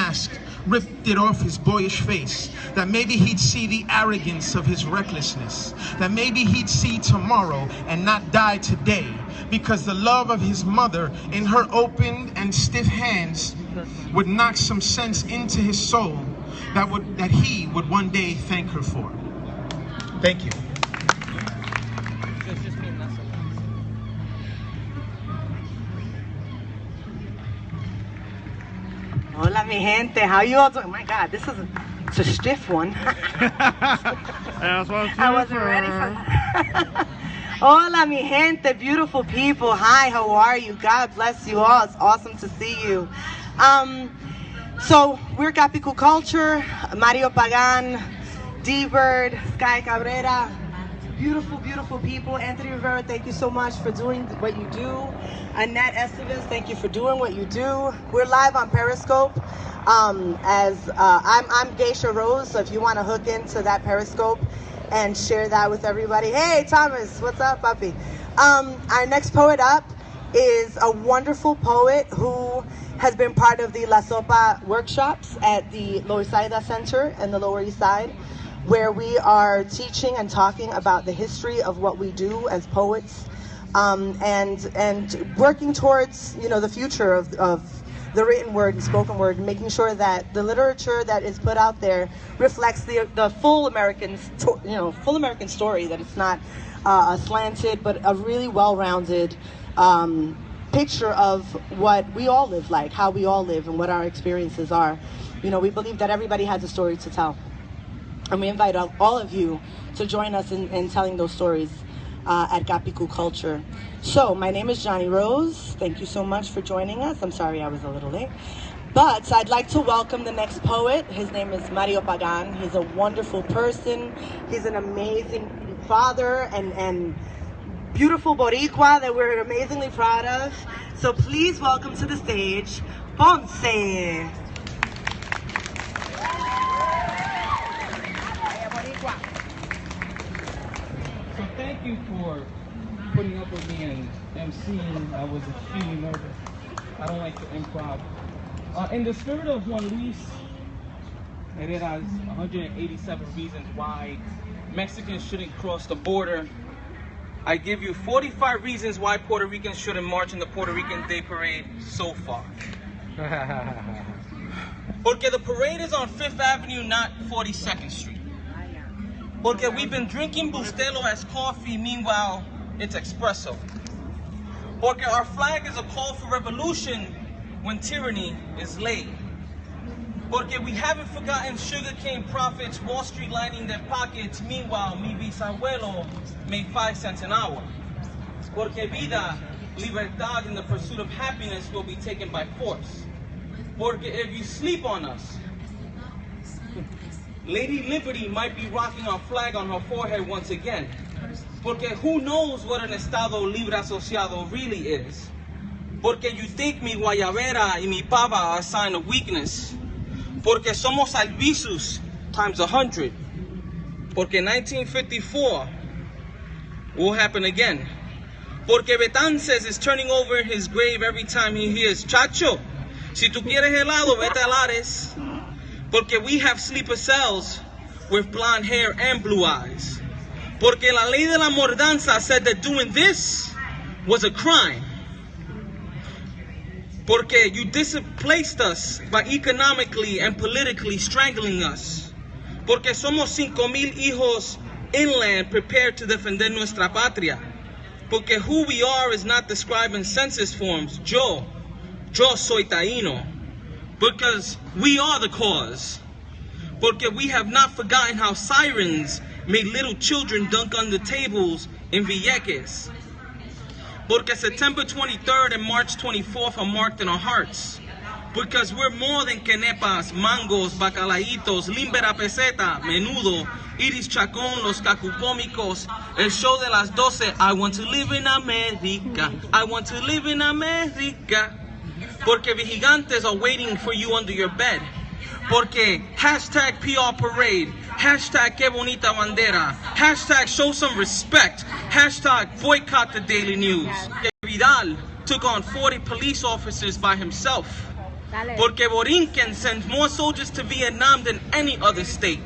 mask, ripped it off his boyish face, that maybe he'd see the arrogance of his recklessness, that maybe he'd see tomorrow and not die today, because the love of his mother in her open and stiff hands would knock some sense into his soul that he would one day thank her for. Thank you. Hola, mi gente. How you all doing? Oh my God, it's a stiff one. I wasn't ready for that. Hola, mi gente, beautiful people. Hi, how are you? God bless you all. It's awesome to see you. So we're Capicu Culture, Mario Pagan, D-Bird, Sky Cabrera. Beautiful, beautiful people. Anthony Rivera, thank you so much for doing what you do. Annette Estevez, thank you for doing what you do. We're live on Periscope. I'm Geisha Rose, so if you want to hook into that Periscope and share that with everybody. Hey, Thomas, what's up, puppy? Our next poet up is a wonderful poet who has been part of the La Sopa workshops at the Loisaida Center in the Lower East Side, where we are teaching and talking about the history of what we do as poets, and working towards, you know, the future of the written word and spoken word, and making sure that the literature that is put out there reflects the full American story, that it's not a slanted but a really well-rounded picture of what we all live like, how we all live, and what our experiences are. You know, we believe that everybody has a story to tell. And we invite all of you to join us in telling those stories at Capicu Culture. So, my name is Johnny Rose. Thank you so much for joining us. I'm sorry I was a little late. But I'd like to welcome the next poet. His name is Mario Pagan. He's a wonderful person. He's an amazing father and beautiful Boricua that we're amazingly proud of. So please welcome to the stage, Ponce. So thank you for putting up with me and emceeing. I was extremely nervous. I don't like to improv. In the spirit of Juan Luis Herrera's 187 reasons why Mexicans shouldn't cross the border, I give you 45 reasons why Puerto Ricans shouldn't march in the Puerto Rican Day Parade so far. Porque the parade is on 5th Avenue, not 42nd Street. Porque we've been drinking Bustelo as coffee, meanwhile it's espresso. Porque our flag is a call for revolution when tyranny is laid. Porque we haven't forgotten sugarcane profits, Wall Street lining their pockets, meanwhile mi bisabuelo made 5 cents an hour. Porque vida, libertad, and the pursuit of happiness will be taken by force. Porque if you sleep on us, Lady Liberty might be rocking our flag on her forehead once again. Porque who knows what an Estado Libre Asociado really is? Porque you think mi guayabera y mi pava are a sign of weakness. Porque somos albizus times 100. Porque 1954 will happen again. Porque Betances is turning over in his grave every time he hears, Chacho, si tú quieres helado, vete a Lares. Porque we have sleeper cells with blonde hair and blue eyes. Porque la ley de la mordanza said that doing this was a crime. Porque you displaced us by economically and politically strangling us. Porque somos 5,000 hijos inland prepared to defender nuestra patria. Porque who we are is not described in census forms. Yo soy taíno. Because we are the cause. Porque we have not forgotten how sirens made little children dunk under tables in Villeques. Porque September 23rd and March 24th are marked in our hearts. Because we're more than quenepas, mangos, bacalaitos, limbera peseta, menudo, iris chacón, los cacucómicos, el show de las 12. I want to live in America. I want to live in America. Porque vigilantes are waiting for you under your bed. Porque hashtag PR parade, hashtag que bonita bandera, hashtag show some respect, hashtag boycott the Daily News. Vidal took on 40 police officers by himself. Porque Borinquen sends more soldiers to Vietnam than any other state.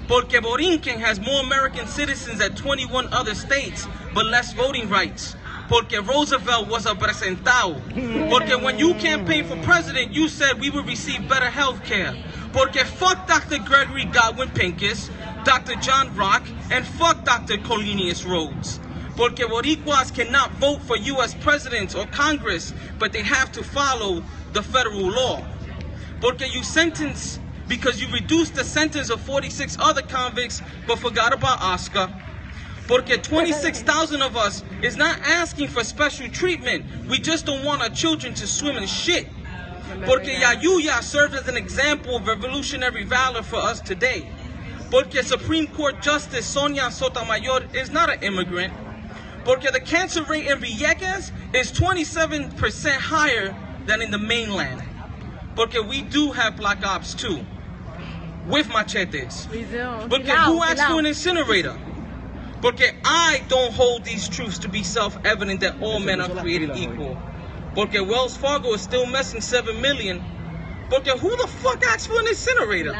Porque Borinquen has more American citizens than 21 other states, but less voting rights. Porque Roosevelt was a presentado. Porque when you campaigned for president, you said we would receive better health care. Porque fuck Dr. Gregory Godwin Pincus, Dr. John Rock, and fuck Dr. Colinius Rhodes. Porque Boricuas cannot vote for U.S. presidents or Congress, but they have to follow the federal law. Porque you sentence, because you reduced the sentence of 46 other convicts, but forgot about Oscar. Porque 26,000 of us is not asking for special treatment. We just don't want our children to swim in shit. Porque Yayuya served as an example of revolutionary valor for us today. Porque Supreme Court Justice Sonia Sotomayor is not an immigrant. Porque the cancer rate in Villegas is 27% higher than in the mainland. Porque we do have black ops too, with machetes. We do. Porque who asked for an incinerator? Porque I don't hold these truths to be self-evident that all men are created equal. Porque Wells Fargo is still missing 7 million. Porque who the fuck asked for an incinerator?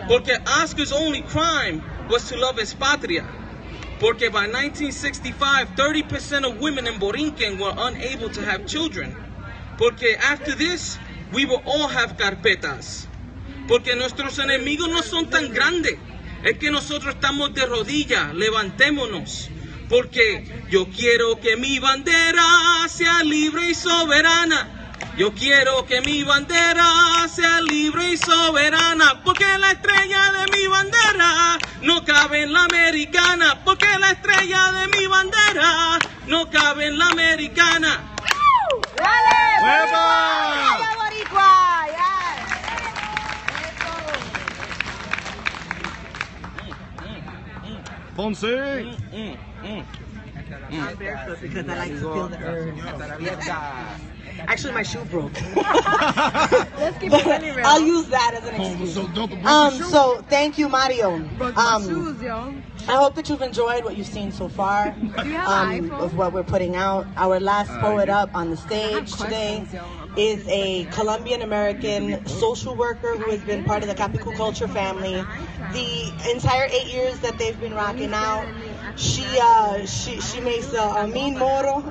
Porque Oscar's only crime was to love his patria. Porque by 1965, 30% of women in Borinquen were unable to have children. Porque after this, we will all have carpetas. Porque nuestros enemigos no son tan grandes. Es que nosotros estamos de rodillas, levantémonos. Porque yo quiero que mi bandera sea libre y soberana. Yo quiero que mi bandera sea libre y soberana. Porque la estrella de mi bandera no cabe en la americana. Porque la estrella de mi bandera no cabe en la americana. ¡Dale! ¡Hueva! ¡Dale, Boricua! Yes. Ponce. I'm barefoot because I like to feel the earth. Actually, my shoe broke. Let's keep it really real. I'll use that as an excuse. So thank you, Mario. Broke my shoes, yo. I hope that you've enjoyed what you've seen so far Do you have an iPhone? of what we're putting out. Our last poet up on the stage today is a Colombian American social worker who has been part of the Capicu culture family the entire 8 years that they've been rocking out. She makes a mean moro.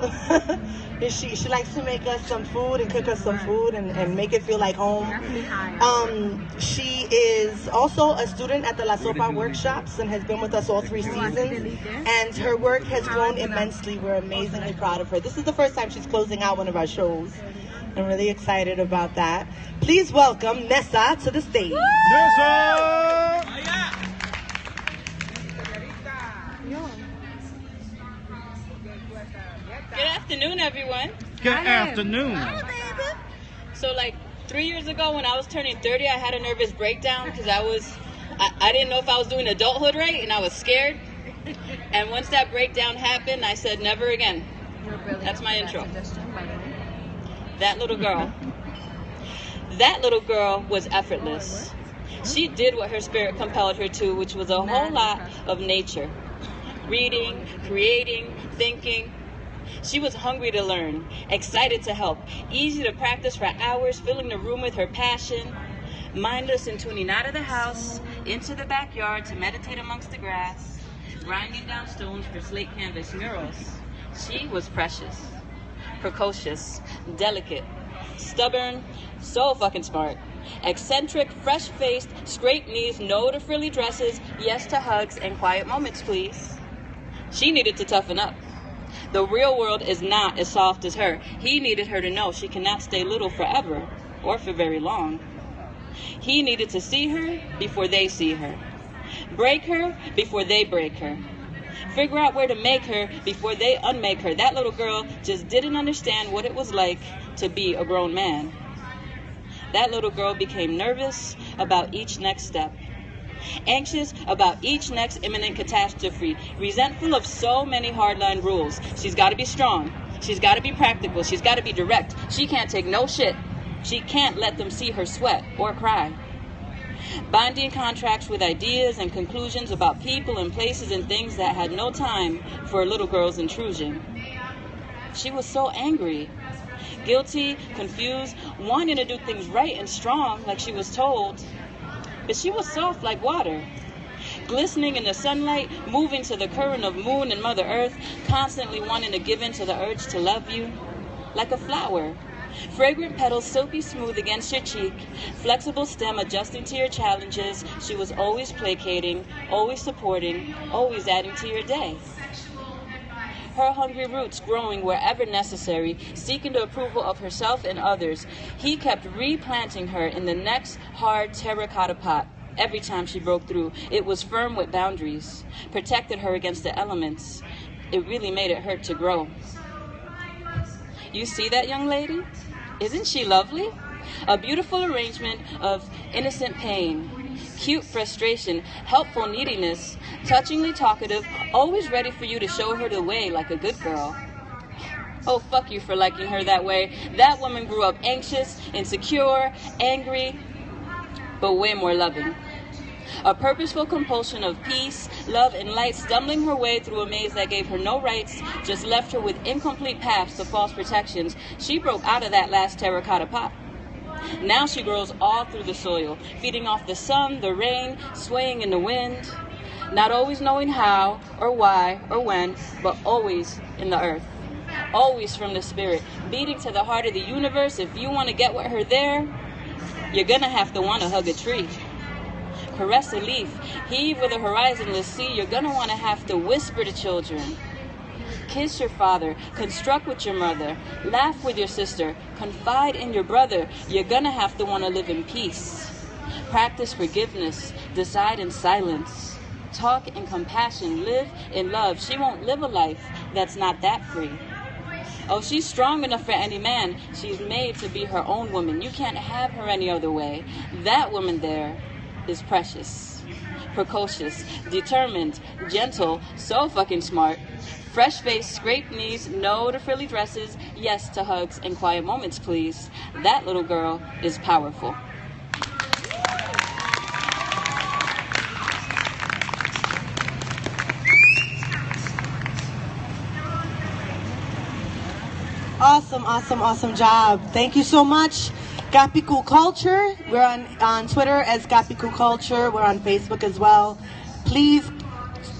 She likes to make us some food and cook us some food and make it feel like home. She is also a student at the La Sopa workshops and has been with us all 3 seasons. And her work has grown immensely. We're amazingly proud of her. This is the first time she's closing out one of our shows. I'm really excited about that. Please welcome Nessa to the stage. Nessa! Good afternoon, everyone. Good afternoon. So, like 3 years ago, when I was turning 30, I had a nervous breakdown because I didn't know if I was doing adulthood right, and I was scared. And once that breakdown happened, I said, never again. That's my intro. That little girl was effortless. She did what her spirit compelled her to, which was a whole lot of nature. Reading, creating, thinking. She was hungry to learn, excited to help, easy to practice for hours, filling the room with her passion, mindless and tuning out of the house, into the backyard to meditate amongst the grass, grinding down stones for slate canvas murals. She was precious, precocious, delicate, stubborn, so fucking smart, eccentric, fresh-faced, scraped knees, no to frilly dresses, yes to hugs and quiet moments, please. She needed to toughen up. The real world is not as soft as her. He needed her to know she cannot stay little forever or for very long. He needed to see her before they see her. Break her before they break her. Figure out where to make her before they unmake her. That little girl just didn't understand what it was like to be a grown man. That little girl became nervous about each next step. Anxious about each next imminent catastrophe, resentful of so many hardline rules. She's got to be strong. She's got to be practical. She's got to be direct. She can't take no shit. She can't let them see her sweat or cry. Binding contracts with ideas and conclusions about people and places and things that had no time for a little girl's intrusion. She was so angry. guilty, confused, wanting to do things right and strong like she was told. But she was soft like water, glistening in the sunlight, moving to the current of moon and Mother Earth, constantly wanting to give in to the urge to love you. Like a flower, fragrant petals silky smooth against your cheek, flexible stem adjusting to your challenges. She was always placating, always supporting, always adding to your day. Her hungry roots growing wherever necessary, seeking the approval of herself and others. He kept replanting her in the next hard terracotta pot. Every time she broke through, it was firm with boundaries, protected her against the elements. It really made it hurt to grow. You see that young lady? Isn't she lovely? A beautiful arrangement of innocent pain, cute frustration, helpful neediness, touchingly talkative, always ready for you to show her the way like a good girl. Oh, fuck you for liking her that way. That woman grew up anxious, insecure, angry, but way more loving. A purposeful compulsion of peace, love, and light, stumbling her way through a maze that gave her no rights, just left her with incomplete paths to false protections. She broke out of that last terracotta pot. Now she grows all through the soil, feeding off the sun, the rain, swaying in the wind, not always knowing how or why or when, but always in the earth, always from the spirit, beating to the heart of the universe. If you want to get with her there, you're gonna have to want to hug a tree, caress a leaf, heave with a horizonless sea. You're gonna want to have to whisper to children, kiss your father, construct with your mother, laugh with your sister, confide in your brother. You're gonna have to want to live in peace, practice forgiveness, decide in silence, talk in compassion, live in love. She won't live a life that's not that free. Oh, she's strong enough for any man. She's made to be her own woman. You can't have her any other way. That woman there is precious, precocious, determined, gentle, so fucking smart. Fresh face, scraped knees, no to frilly dresses, yes to hugs and quiet moments, please. That little girl is powerful. Awesome job. Thank you so much. Gapiku Culture. We're on Twitter as Gapiku Culture. We're on Facebook as well. Please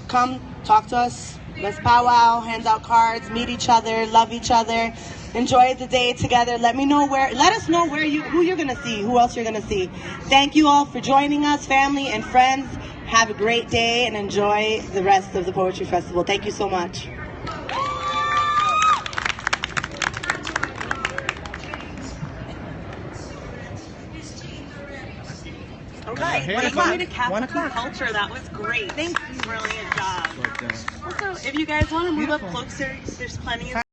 come talk to us. Let's powwow, hand out cards, meet each other, love each other, enjoy the day together. Let us know who you're gonna see, who else you're gonna see. Thank you all for joining us, family and friends. Have a great day and enjoy the rest of the Poetry Festival. Thank you so much. Okay, Yeah, welcome to Capital Culture. That was great. Thank you. Brilliant job. Also, if you guys want to move up closer, there's plenty of